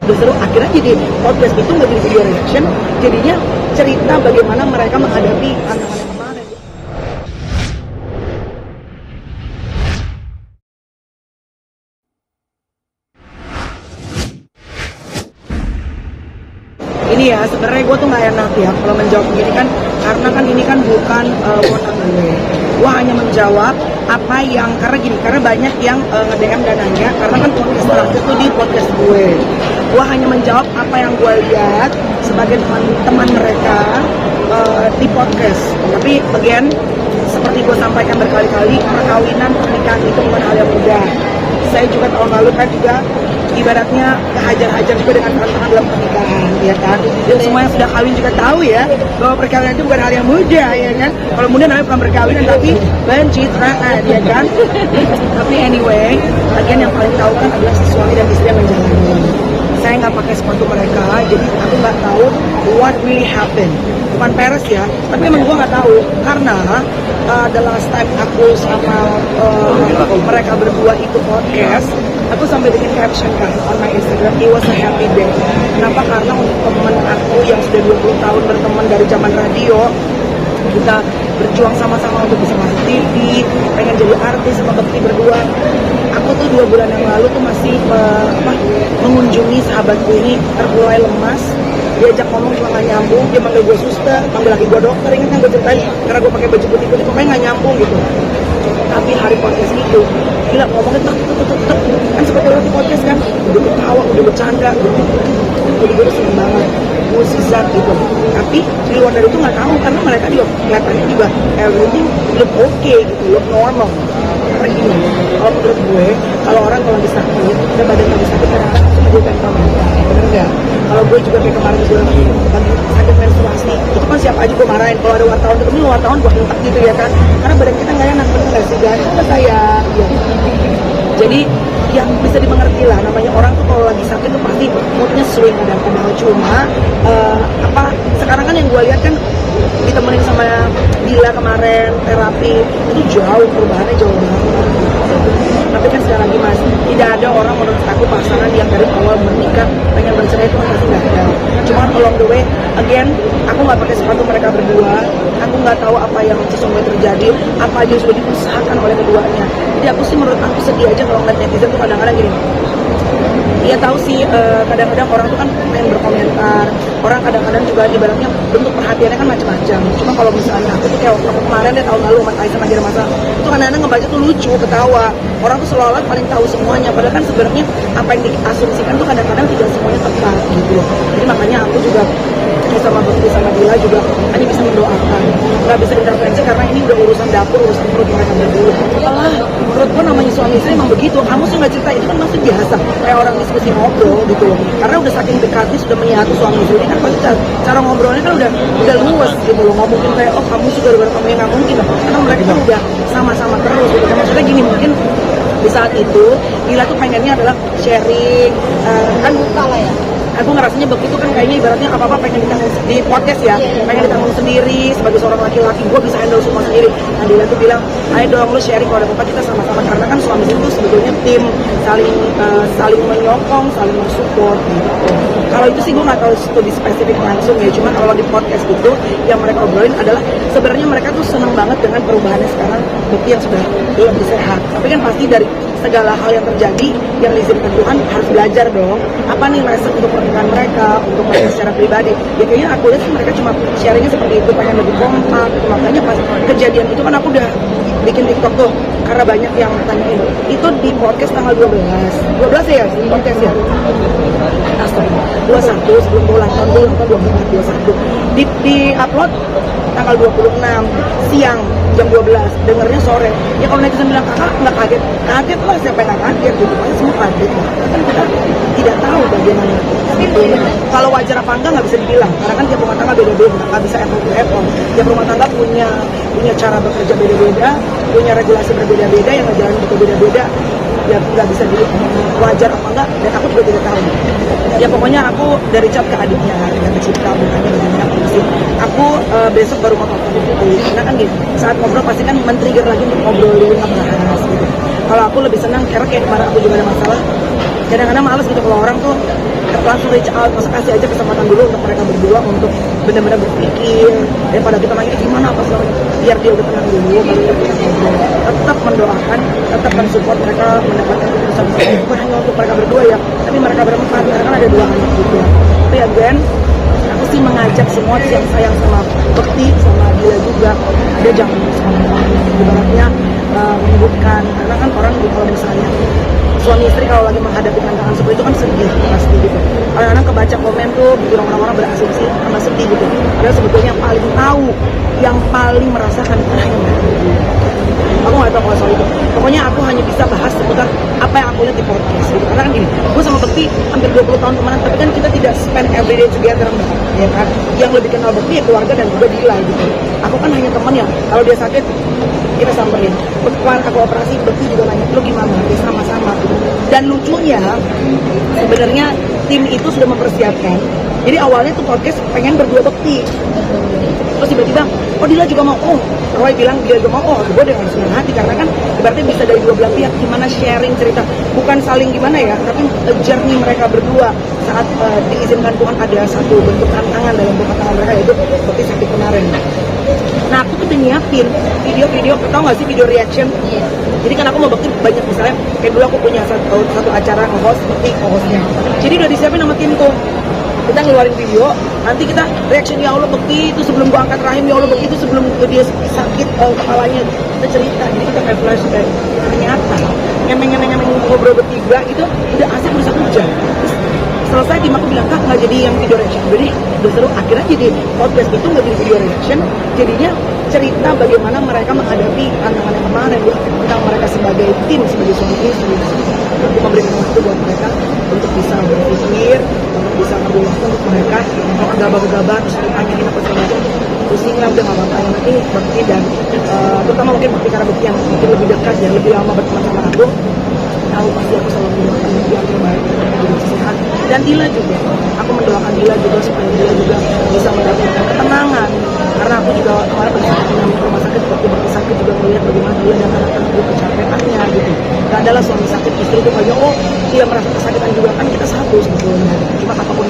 udah seru, akhirnya jadi podcast itu nggak jadi video reaction, jadinya cerita bagaimana mereka menghadapi tantangan yang kemarin. Ini ya sebenarnya gue tuh nggak enak ya kalau menjawab begini kan, karena kan ini kan bukan wewenang gue hanya menjawab apa yang, karena banyak yang nge-DM dan nanya, karena kan podcast terakhir tuh di podcast gue hanya menjawab apa yang gue lihat sebagai teman-teman mereka di podcast. Tapi again, seperti gue sampaikan berkali-kali, perkawinan, pernikahan itu bukan hal yang mudah. Saya juga tahun lalu kan juga ibaratnya kehajar-hajar juga dengan tantangan dalam pernikahan, ya kan. Dan semua yang sudah kawin juga tahu ya bahwa perkawinan itu bukan hal yang mudah, ya kan. Kalau mudah namanya bukan perkawinan tapi pencitraan, ya kan. Tapi anyway, bagian yang paling tahu kan adalah suami dan istri yang menjalani. Saya nggak pakai sepatu mereka, jadi aku nggak tahu what really happened. Bukan peres ya, tapi emang gue nggak tahu karena the last time aku sama mereka berdua itu podcast, aku sampai bikin caption kan on my Instagram, it was a happy day. Kenapa? Karena untuk teman aku yang sudah 20 tahun berteman dari zaman radio, kita berjuang sama-sama untuk bisa masuk TV, pengen jadi artis sama Bekti berdua. Aku tuh 2 bulan yang lalu tuh masih mengunjungi sahabatku ini terkulai lemas, diajak ngomong cuma nggak nyambung, dia manggil gue suster, panggil lagi gue dokter, ingat yang gue ceritain karena gue pakai baju putih-putih, pokoknya nggak nyambung gitu. Tapi hari podcast itu, gila ngomongnya tek kan seperti orang di podcast kan, udah ketawa, udah bercanda, jadi gue seneng banget, musisat gitu. Tapi di luar dari itu nggak tahu karena mereka juga kelihatannya juga everything look okay gitu, look normal. Karena gini, kalau menurut gue, kalau orang kalau lagi sakit, dan badan lagi sakit kadang-kadang langsung menjadi komentar, bener nggak? Kalau gue juga kayak kemarin gue lagi sakit menstruasi, itu kan siapa aja gue marahin. Kalau ada wartawan ketemu wartawan gue hentak gitu ya kan, karena badan kita nggak enak, bener nggak sih guys? Kita sayang, ya. Jadi yang bisa dimengerti lah, namanya orang tuh kalau lagi sakit tuh pasti moodnya swing kadang-kadang. Cuma sekarang kan yang gue lihat kan ditemenin sama Dila kemarin terapi itu jauh, perubahannya jauh banget. Tapi kan sekali lagi mas, tidak ada orang menurut aku pasangan yang dari awal menikah pengen bercerai itu pasti nggak ada. Cuma along the way, again, aku nggak pakai sepatu mereka berdua, aku nggak tahu apa yang sesungguhnya terjadi, apa aja yang sudah diusahakan oleh keduanya. Jadi aku sih menurut aku sedih aja kalau ngeliat netizen tuh kadang-kadang gini. Iya tahu sih, kadang-kadang orang tuh kan pengen berkomentar, orang kadang-kadang juga ibaratnya bentuk perhatiannya kan macam-macam. Cuma kalau misalnya aku tuh kayak waktu kemarin deh tahun lalu Mas Aisyah lagi ada masalah, itu kadang-kadang ngebaca tuh lucu, ketawa. Orang tuh seolah-olah paling tahu semuanya, padahal kan sebenarnya apa yang diasumsikan tuh kadang-kadang tidak semuanya tepat gitu. Jadi makanya aku juga sama Bekti sama Dila juga hanya bisa mendoakan, nggak bisa intervensi karena ini udah urusan dapur, urusan perut mereka berdua. Alah, menurut gue namanya suami istri emang begitu. Kamu sih nggak cerita itu kan masih biasa, kayak orang diskusi ngobrol gitu loh. Karena udah saking dekatnya sudah menyatu suami istri ini kan pasti cara ngobrolnya kan udah luas gitu loh. Ngomongin kayak oh kamu sih gara-gara kamu yang nggak mungkin, karena mereka kan udah sama-sama terus gitu. Maksudnya gini, mungkin di saat itu Dila tuh pengennya adalah sharing, kan buka lah ya. Aku ngerasanya begitu kan kayaknya ibaratnya apa-apa pengen ditanggung di podcast ya, pengen ditanggung sendiri sebagai seorang laki-laki, gue bisa handle semua sendiri. Nah Dila tuh bilang, ayo dong lu sharing kalau ada apa-apa kita sama-sama, karena kan suami itu sebetulnya tim, saling menyokong, saling mensupport gitu. Kalau itu sih gue nggak tahu itu di spesifik langsung ya, cuma kalau di podcast itu yang mereka obrolin adalah sebenarnya mereka tuh seneng banget dengan perubahannya sekarang Bekti yang sudah lebih sehat. Tapi kan pasti dari segala hal yang terjadi yang diizinkan Tuhan harus belajar dong. Apa nih lesson untuk pernikahan mereka, untuk mereka secara pribadi? Ya kayaknya aku lihat sih mereka cuma sharingnya seperti itu, pengen lebih kompak. Makanya pas kejadian itu kan aku udah bikin TikTok tuh karena banyak yang tanyain. Itu di podcast tanggal 12 ya, di podcast ya. Astaga, 21 sebelum ulang tahun 21 di upload tanggal 26 siang jam 12, dengernya sore. Ya kalau netizen bilang kakak nggak kaget, kaget lah, siapa yang nggak kaget gitu, pasti semua kaget lah. Kan kita tidak tahu bagaimana gitu. Kalau wajar apa enggak nggak bisa dibilang, karena kan tiap rumah tangga beda-beda, nggak bisa apple to apple. Tiap rumah tangga punya cara bekerja beda-beda, punya regulasi berbeda-beda, yang ngejalanin berbeda-beda. Ya nggak bisa dibilang wajar apa enggak, dan aku juga tidak tahu. Ya pokoknya aku dari chat ke adiknya yang kecipta, bukannya bagaimana kondisi. Aku besok baru mau telepon itu, karena kan gitu, saat ngobrol pasti kan men-trigger lagi untuk ngobrolin ngebahas gitu. Kalau aku lebih senang, karena kayak kemarin aku juga ada masalah, kadang-kadang males gitu kalau orang tuh langsung reach out, masa kasih aja kesempatan dulu untuk mereka berdua untuk benar-benar berpikir daripada kita nanya gimana apa segala macam. Biar dia udah tenang dulu baru kita ngobrol. Tetap mendoakan, tetap mensupport mereka mendapatkan keputusan bukan hanya untuk mereka berdua ya, tapi mereka berempat, karena kan ada 2 anak juga. Tapi again, aku sih mengajak semua yang sayang sama Bekti sama dia juga, dia jangan sama ibaratnya menyebutkan, karena kan orang kalau misalnya suami istri kalau lagi menghadapi tantangan seperti itu kan sedih pasti gitu. Kadang-kadang kebaca komen tuh bikin orang-orang berasumsi sama sedih gitu. Padahal sebetulnya yang paling tahu, yang paling merasakan itu hanya mereka. Aku nggak tahu kalau soal itu. Pokoknya aku hanya bisa bahas seputar apa yang aku lihat di podcast gitu. Karena kan gini, gue sama Bekti hampir 20 tahun temenan, tapi kan kita tidak spend everyday together, ya kan? Yang lebih kenal Bekti ya keluarga dan juga Dila gitu. Aku kan hanya teman yang kalau dia sakit kita samperin. Kemarin aku operasi, Bekti juga nanya, lu gimana? Ya sama-sama gitu. Dan lucunya, sebenarnya tim itu sudah mempersiapkan. Jadi awalnya tuh podcast pengen berdua Bekti. Terus tiba-tiba, oh Dila juga mau, oh Roy bilang Dila juga mau, oh gue dengan senang hati karena kan berarti bisa dari 2 belah pihak gimana sharing cerita, bukan saling gimana ya, tapi journey mereka berdua saat diizinkan Tuhan ada satu bentuk tantangan dalam bentuk tantangan mereka yaitu seperti sakit kemarin. Nah aku tuh udah nyiapin video-video, tau gak sih video reaction? Jadi kan aku mau Bekti banyak misalnya, kayak dulu aku punya satu acara nge-host seperti co-hostnya. Jadi udah disiapin sama timku. Kita ngeluarin video, nanti kita reaction ya Allah Bekti itu sebelum gua angkat rahim, ya Allah Bekti itu sebelum dia sakit kepalanya, kita cerita. Jadi kita kayak flashback. Ternyata ngemeng ngobrol bertiga itu udah asik udah 1 jam. Terus selesai tim aku bilang, Kak nggak jadi yang video reaction, jadi udah seru. Akhirnya jadi podcast itu nggak jadi video reaction, jadinya cerita bagaimana mereka menghadapi tantangan yang kemarin ya, tentang mereka sebagai tim, sebagai suami istri, untuk memberikan waktu buat mereka untuk bisa berpikir, untuk bisa ngambil waktu untuk mereka kalau gabah-gabah terus ditanyain apa segala macam, pusing lah udah nggak apa-apa. Yang penting Bekti dan terutama mungkin Bekti karena Bekti yang mungkin lebih dekat ya, lebih lama berteman sama aku, tahu pasti aku selalu mendoakan Bekti yang terbaik, juga sehat. Dan Dila juga, aku mendoakan Dila juga supaya Dila juga bisa mendapatkan ketenangan, karena aku juga kemarin pada saat menyambut rumah sakit waktu Bekti sakit juga melihat bagaimana Dila dan anak-anak itu kecapeannya gitu. Gak adalah suami sakit istri itu kayak oh dia merasa kesakitan juga, kan kita satu sebetulnya, cuma apapun